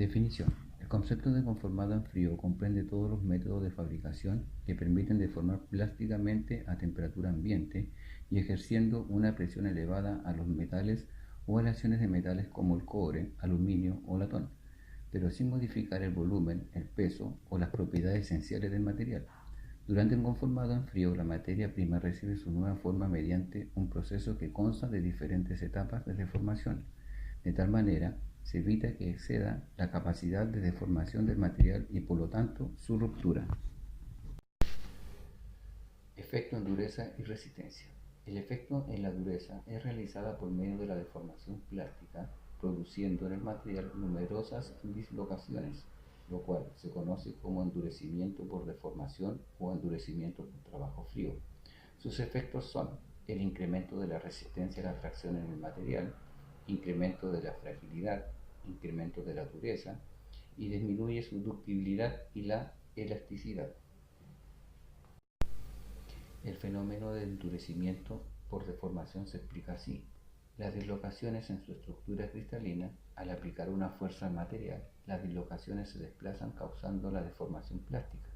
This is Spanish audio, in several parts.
Definición. El concepto de conformado en frío comprende todos los métodos de fabricación que permiten deformar plásticamente a temperatura ambiente y ejerciendo una presión elevada a los metales o aleaciones de metales como el cobre, aluminio o latón, pero sin modificar el volumen, el peso o las propiedades esenciales del material. Durante un conformado en frío, la materia prima recibe su nueva forma mediante un proceso que consta de diferentes etapas de deformación. De tal manera, se evita que exceda la capacidad de deformación del material y por lo tanto su ruptura. Efecto en dureza y resistencia. El efecto en la dureza es realizada por medio de la deformación plástica, produciendo en el material numerosas dislocaciones, lo cual se conoce como endurecimiento por deformación o endurecimiento por trabajo frío. Sus efectos son el incremento de la resistencia a la fracción en el material, incremento de la fragilidad, incremento de la dureza y disminuye su ductibilidad y la elasticidad. El fenómeno de endurecimiento por deformación se explica así. Las dislocaciones en su estructura cristalina, al aplicar una fuerza al material, las dislocaciones se desplazan causando la deformación plástica.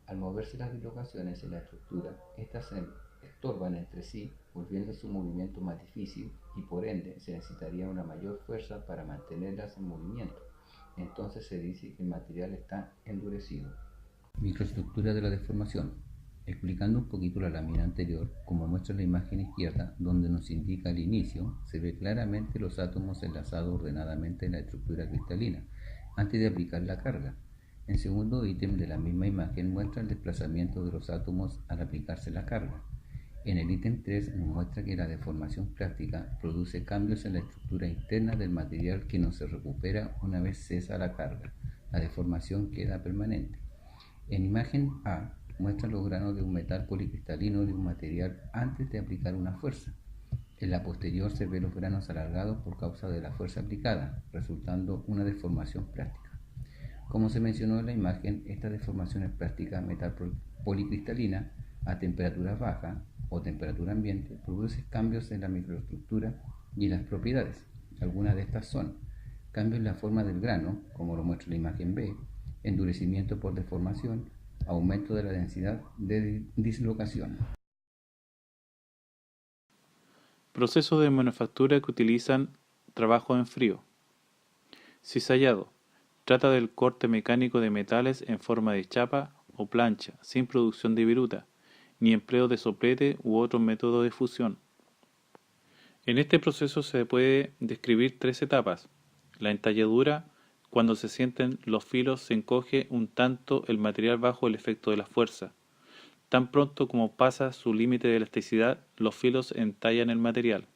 Al moverse las dislocaciones en la estructura, estas se estorban entre sí, volviendo su movimiento más difícil y por ende se necesitaría una mayor fuerza para mantenerlas en movimiento. Entonces se dice que el material está endurecido. Microestructura de la deformación. Explicando un poquito la lámina anterior, como muestra la imagen izquierda, donde nos indica el inicio, se ve claramente los átomos enlazados ordenadamente en la estructura cristalina, antes de aplicar la carga. El segundo ítem de la misma imagen muestra el desplazamiento de los átomos al aplicarse la carga. En el ítem 3 nos muestra que la deformación plástica produce cambios en la estructura interna del material que no se recupera una vez cesa la carga. La deformación queda permanente. En imagen A muestra los granos de un metal policristalino de un material antes de aplicar una fuerza. En la posterior se ven los granos alargados por causa de la fuerza aplicada, resultando una deformación plástica. Como se mencionó en la imagen, esta deformación es plástica metal policristalina a temperatura baja o temperatura ambiente produce cambios en la microestructura y las propiedades. Algunas de estas son cambios en la forma del grano, como lo muestra la imagen B, endurecimiento por deformación, aumento de la densidad de dislocación. Procesos de manufactura que utilizan trabajo en frío. Cizallado. Trata del corte mecánico de metales en forma de chapa o plancha, sin producción de viruta, ni empleo de soplete u otro método de fusión. En este proceso se puede describir tres etapas. La entalladura, cuando se sienten los filos se encoge un tanto el material bajo el efecto de la fuerza. Tan pronto como pasa su límite de elasticidad, los filos entallan el material.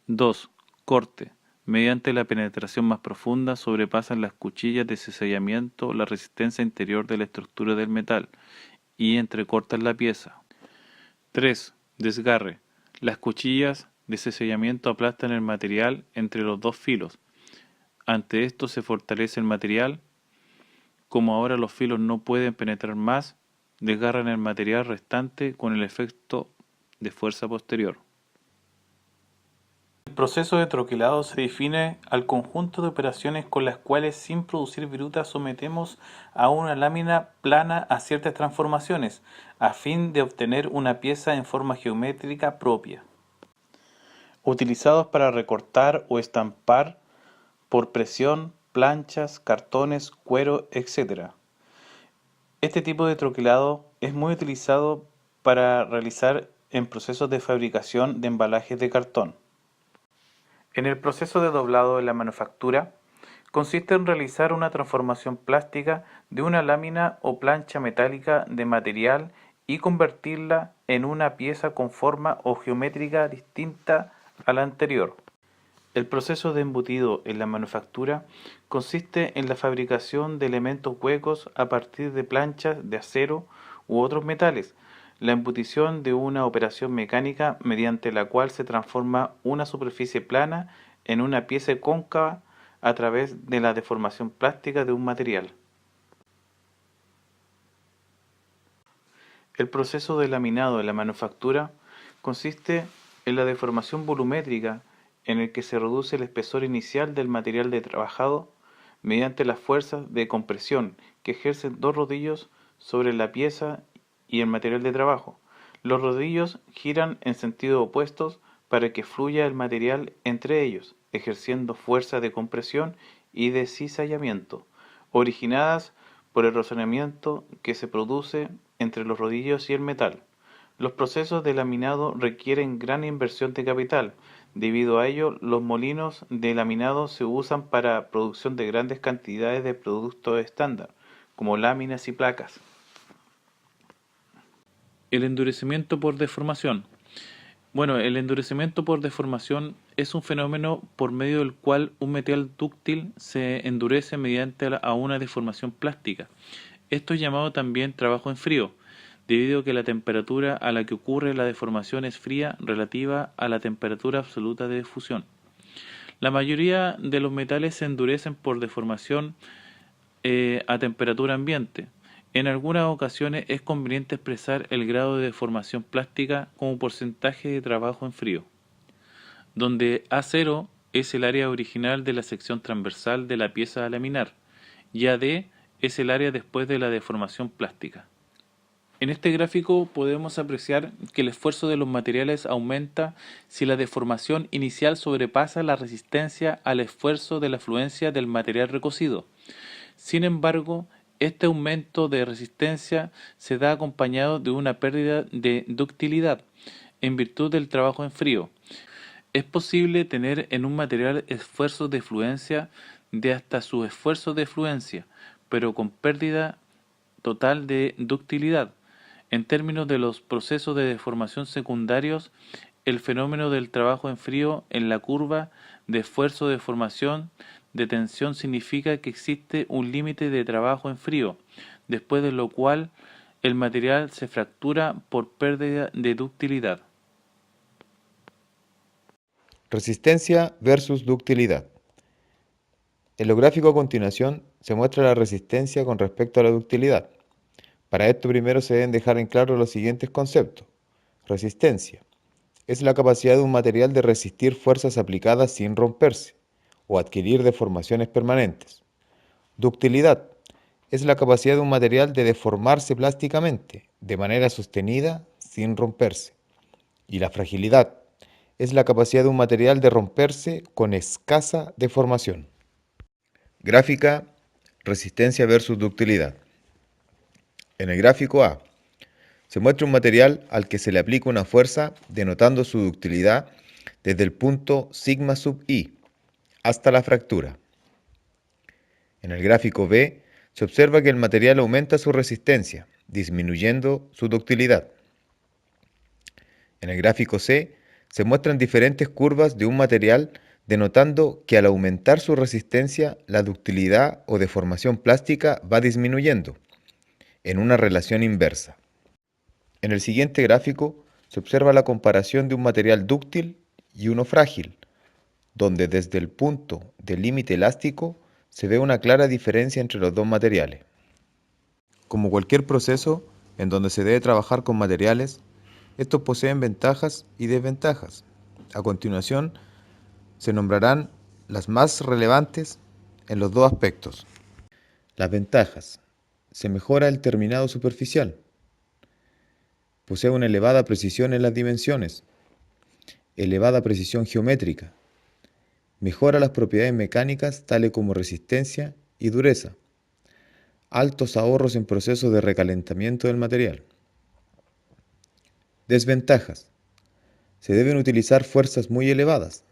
2. Corte. Mediante la penetración más profunda sobrepasan las cuchillas de cizallamiento la resistencia interior de la estructura del metal y entrecortan la pieza. 3. Desgarre. Las cuchillas de cizallamiento aplastan el material entre los dos filos. Ante esto se fortalece el material. Como ahora los filos no pueden penetrar más, desgarran el material restante con el efecto de fuerza posterior. El proceso de troquelado se define al conjunto de operaciones con las cuales sin producir viruta sometemos a una lámina plana a ciertas transformaciones, a fin de obtener una pieza en forma geométrica propia. Utilizados para recortar o estampar por presión, planchas, cartones, cuero, etc. Este tipo de troquelado es muy utilizado para realizar en procesos de fabricación de embalajes de cartón. En el proceso de doblado de la manufactura, consiste en realizar una transformación plástica de una lámina o plancha metálica de material y convertirla en una pieza con forma o geométrica distinta a la anterior. El proceso de embutido en la manufactura consiste en la fabricación de elementos huecos a partir de planchas de acero u otros metales, la embutición de una operación mecánica mediante la cual se transforma una superficie plana en una pieza cóncava a través de la deformación plástica de un material. El proceso de laminado en la manufactura consiste en la deformación volumétrica en el que se reduce el espesor inicial del material de trabajado mediante las fuerzas de compresión que ejercen dos rodillos sobre la pieza y el material de trabajo. Los rodillos giran en sentido opuestos para que fluya el material entre ellos, ejerciendo fuerza de compresión y de cizallamiento, originadas por el rozamiento que se produce entre los rodillos y el metal. Los procesos de laminado requieren gran inversión de capital. Debido a ello, los molinos de laminado se usan para producción de grandes cantidades de productos estándar, como láminas y placas. El endurecimiento por deformación. Bueno, el endurecimiento por deformación es un fenómeno por medio del cual un metal dúctil se endurece mediante a una deformación plástica. Esto es llamado también trabajo en frío, debido a que la temperatura a la que ocurre la deformación es fría relativa a la temperatura absoluta de fusión. La mayoría de los metales se endurecen por deformación a temperatura ambiente. En algunas ocasiones es conveniente expresar el grado de deformación plástica como porcentaje de trabajo en frío, donde A0 es el área original de la sección transversal de la pieza a laminar y AD es el área después de la deformación plástica. En este gráfico podemos apreciar que el esfuerzo de los materiales aumenta si la deformación inicial sobrepasa la resistencia al esfuerzo de la fluencia del material recocido. Sin embargo, este aumento de resistencia se da acompañado de una pérdida de ductilidad en virtud del trabajo en frío. Es posible tener en un material esfuerzos de fluencia de hasta su esfuerzo de fluencia, pero con pérdida total de ductilidad. En términos de los procesos de deformación secundarios, el fenómeno del trabajo en frío en la curva de esfuerzo de deformación de tensión significa que existe un límite de trabajo en frío, después de lo cual el material se fractura por pérdida de ductilidad. Resistencia versus ductilidad. En lo gráfico a continuación se muestra la resistencia con respecto a la ductilidad. Para esto primero se deben dejar en claro los siguientes conceptos. Resistencia es la capacidad de un material de resistir fuerzas aplicadas sin romperse o adquirir deformaciones permanentes. Ductilidad es la capacidad de un material de deformarse plásticamente de manera sostenida sin romperse. Y la fragilidad es la capacidad de un material de romperse con escasa deformación. Gráfica, resistencia versus ductilidad. En el gráfico A, se muestra un material al que se le aplica una fuerza denotando su ductilidad desde el punto sigma sub i hasta la fractura. En el gráfico B, se observa que el material aumenta su resistencia, disminuyendo su ductilidad. En el gráfico C, se muestran diferentes curvas de un material denotando que al aumentar su resistencia, la ductilidad o deformación plástica va disminuyendo, en una relación inversa. En el siguiente gráfico se observa la comparación de un material dúctil y uno frágil, donde desde el punto de límite elástico se ve una clara diferencia entre los dos materiales. Como cualquier proceso en donde se debe trabajar con materiales, estos poseen ventajas y desventajas. A continuación, se nombrarán las más relevantes en los dos aspectos. Las ventajas. Se mejora el terminado superficial. Posee una elevada precisión en las dimensiones. Elevada precisión geométrica. Mejora las propiedades mecánicas tales como resistencia y dureza. Altos ahorros en procesos de recalentamiento del material. Desventajas. Se deben utilizar fuerzas muy elevadas.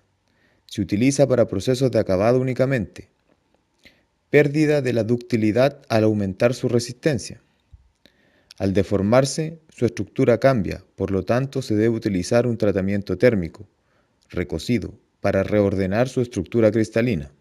Se utiliza para procesos de acabado únicamente. Pérdida de la ductilidad al aumentar su resistencia. Al deformarse, su estructura cambia, por lo tanto se debe utilizar un tratamiento térmico, recocido, para reordenar su estructura cristalina.